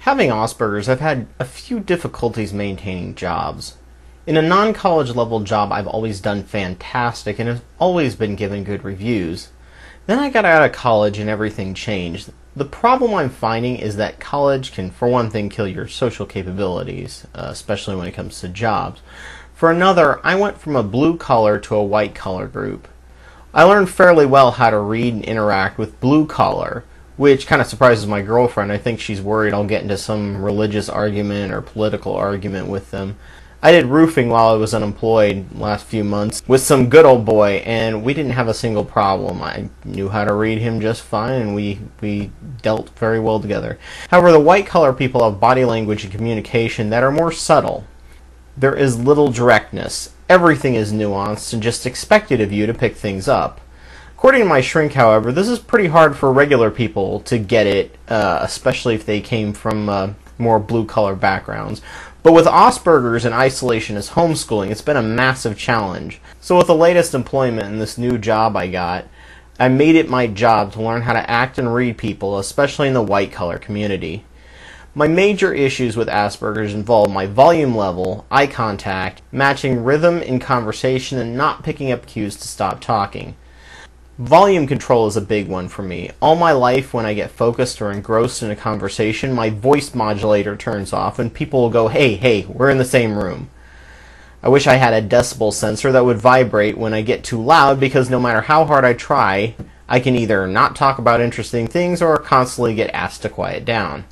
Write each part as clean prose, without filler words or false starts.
Having Asperger's, I've had a few difficulties maintaining jobs. In a non-college level job, I've always done fantastic and have always been given good reviews. Then I got out of college and everything changed. The problem I'm finding is that college can, for one thing, kill your social capabilities, especially when it comes to jobs. For another, I went from a blue-collar to a white-collar group. I learned fairly well how to read and interact with blue-collar, which kind of surprises my girlfriend. I think she's worried I'll get into some religious argument or political argument with them. I did roofing while I was unemployed last few months with some good old boy, and we didn't have a single problem. I knew how to read him just fine, and we dealt very well together. However, the white-collar people have body language and communication that are more subtle. There is little directness. Everything is nuanced and just expected of you to pick things up. According to my shrink, however, this is pretty hard for regular people to get it, especially if they came from more blue-collar backgrounds. But with Asperger's and isolationist homeschooling, it's been a massive challenge. So with the latest employment and this new job I got, I made it my job to learn how to act and read people, especially in the white-collar community. My major issues with Asperger's involve my volume level, eye contact, matching rhythm in conversation, and not picking up cues to stop talking. Volume control is a big one for me. All my life, when I get focused or engrossed in a conversation, my voice modulator turns off and people will go, hey, we're in the same room. I wish I had a decibel sensor that would vibrate when I get too loud, because no matter how hard I try, I can either not talk about interesting things or constantly get asked to quiet down.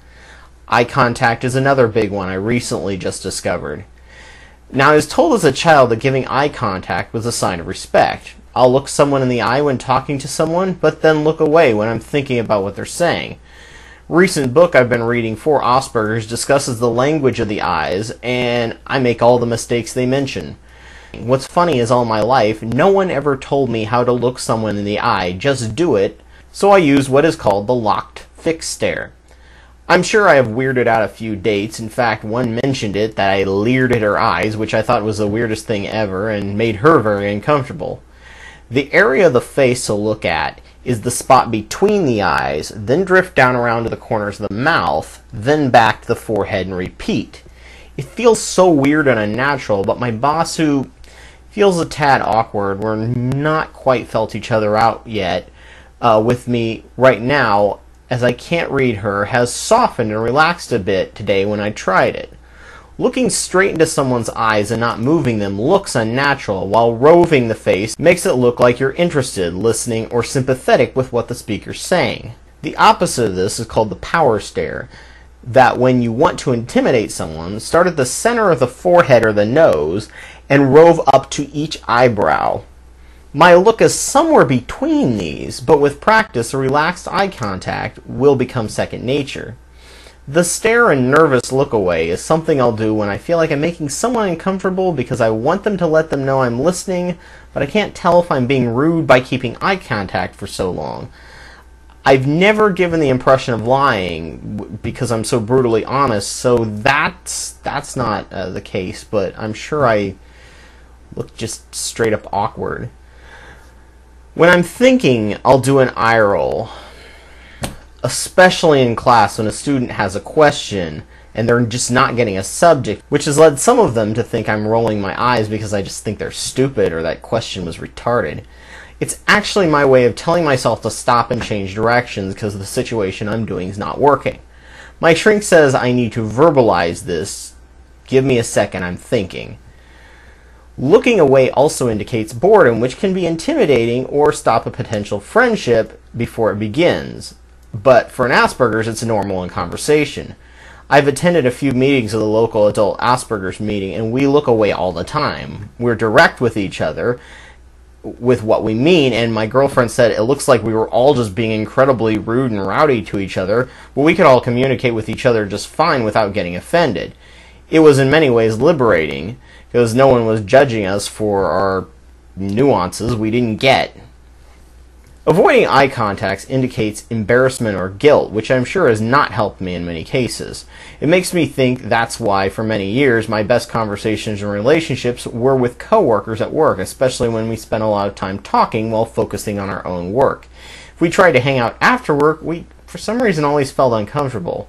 Eye contact is another big one I recently just discovered. Now, I was told as a child that giving eye contact was a sign of respect. I'll look someone in the eye when talking to someone, but then look away when I'm thinking about what they're saying. A recent book I've been reading for Asperger's discusses the language of the eyes, and I make all the mistakes they mention. What's funny is all my life, no one ever told me how to look someone in the eye, just do it, so I use what is called the locked fixed stare. I'm sure I have weirded out a few dates. In fact, one mentioned it, that I leered at her eyes, which I thought was the weirdest thing ever, and made her very uncomfortable. The area of the face to look at is the spot between the eyes, then drift down around to the corners of the mouth, then back to the forehead and repeat. It feels so weird and unnatural, but my boss, who feels a tad awkward, we're not quite felt each other out yet with me right now, as I can't read her, has softened and relaxed a bit today when I tried it. Looking straight into someone's eyes and not moving them looks unnatural, while roving the face makes it look like you're interested, listening, or sympathetic with what the speaker's saying. The opposite of this is called the power stare, that when you want to intimidate someone, start at the center of the forehead or the nose and rove up to each eyebrow. My look is somewhere between these, but with practice, a relaxed eye contact will become second nature. The stare and nervous look away is something I'll do when I feel like I'm making someone uncomfortable because I want them to let them know I'm listening, but I can't tell if I'm being rude by keeping eye contact for so long. I've never given the impression of lying because I'm so brutally honest, so that's not the case, but I'm sure I look just straight up awkward. When I'm thinking, I'll do an eye roll, especially in class when a student has a question and they're just not getting a subject, which has led some of them to think I'm rolling my eyes because I just think they're stupid or that question was retarded. It's actually my way of telling myself to stop and change directions because the situation I'm doing is not working. My shrink says I need to verbalize this. Give me a second, I'm thinking. Looking away also indicates boredom, which can be intimidating or stop a potential friendship before it begins. But for an Asperger's, it's normal in conversation. I've attended a few meetings of the local adult Asperger's meeting, and we look away all the time. We're direct with each other with what we mean, and my girlfriend said it looks like we were all just being incredibly rude and rowdy to each other, but we could all communicate with each other just fine without getting offended. It was in many ways liberating, because no one was judging us for our nuances we didn't get. Avoiding eye contacts indicates embarrassment or guilt, which I'm sure has not helped me in many cases. It makes me think that's why, for many years, my best conversations and relationships were with coworkers at work, especially when we spent a lot of time talking while focusing on our own work. If we tried to hang out after work, we, for some reason, always felt uncomfortable.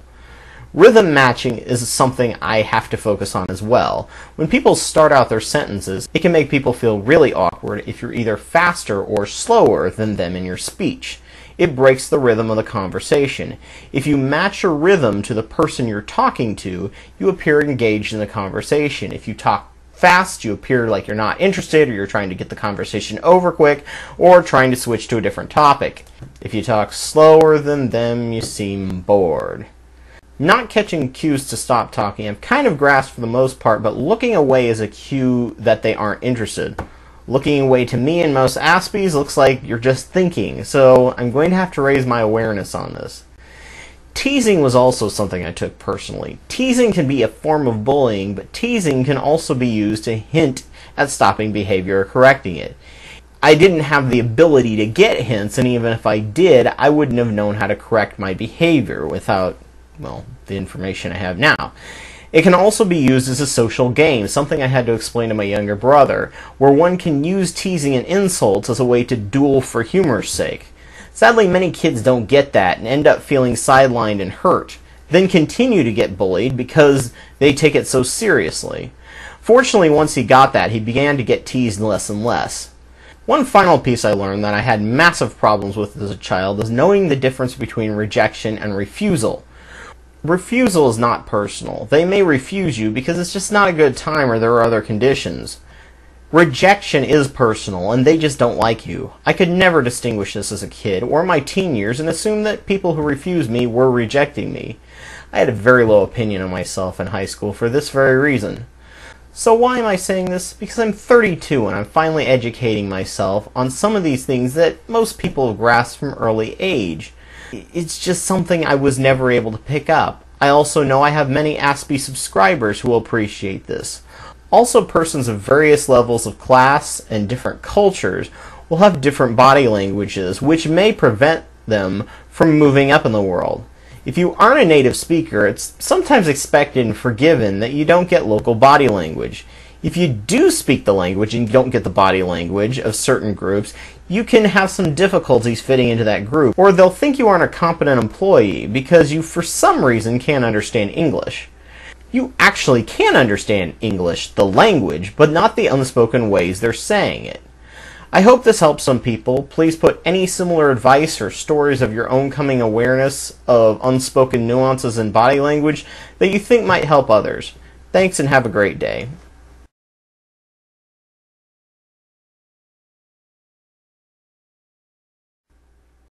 Rhythm matching is something I have to focus on as well. When people start out their sentences, it can make people feel really awkward if you're either faster or slower than them in your speech. It breaks the rhythm of the conversation. If you match your rhythm to the person you're talking to, you appear engaged in the conversation. If you talk fast, you appear like you're not interested, or you're trying to get the conversation over quick, or trying to switch to a different topic. If you talk slower than them, you seem bored. Not catching cues to stop talking, I've kind of grasped for the most part, but looking away is a cue that they aren't interested. Looking away to me and most Aspies looks like you're just thinking, so I'm going to have to raise my awareness on this. Teasing was also something I took personally. Teasing can be a form of bullying, but teasing can also be used to hint at stopping behavior or correcting it. I didn't have the ability to get hints, and even if I did, I wouldn't have known how to correct my behavior without, well, the information I have now. It can also be used as a social game, something I had to explain to my younger brother, where one can use teasing and insults as a way to duel for humor's sake. Sadly, many kids don't get that and end up feeling sidelined and hurt, then continue to get bullied because they take it so seriously. Fortunately, once he got that, he began to get teased less and less. One final piece I learned that I had massive problems with as a child is knowing the difference between rejection and refusal. Refusal is not personal. They may refuse you because it's just not a good time or there are other conditions. Rejection is personal, and they just don't like you. I could never distinguish this as a kid or my teen years and assume that people who refused me were rejecting me. I had a very low opinion of myself in high school for this very reason. So why am I saying this? Because I'm 32 and I'm finally educating myself on some of these things that most people have grasped from early age. It's just something I was never able to pick up. I also know I have many Aspie subscribers who will appreciate this. Also, persons of various levels of class and different cultures will have different body languages, which may prevent them from moving up in the world. If you aren't a native speaker, it's sometimes expected and forgiven that you don't get local body language. If you do speak the language and you don't get the body language of certain groups, you can have some difficulties fitting into that group, or they'll think you aren't a competent employee because you for some reason can't understand English. You actually can understand English, the language, but not the unspoken ways they're saying it. I hope this helps some people. Please put any similar advice or stories of your own coming awareness of unspoken nuances in body language that you think might help others. Thanks and have a great day.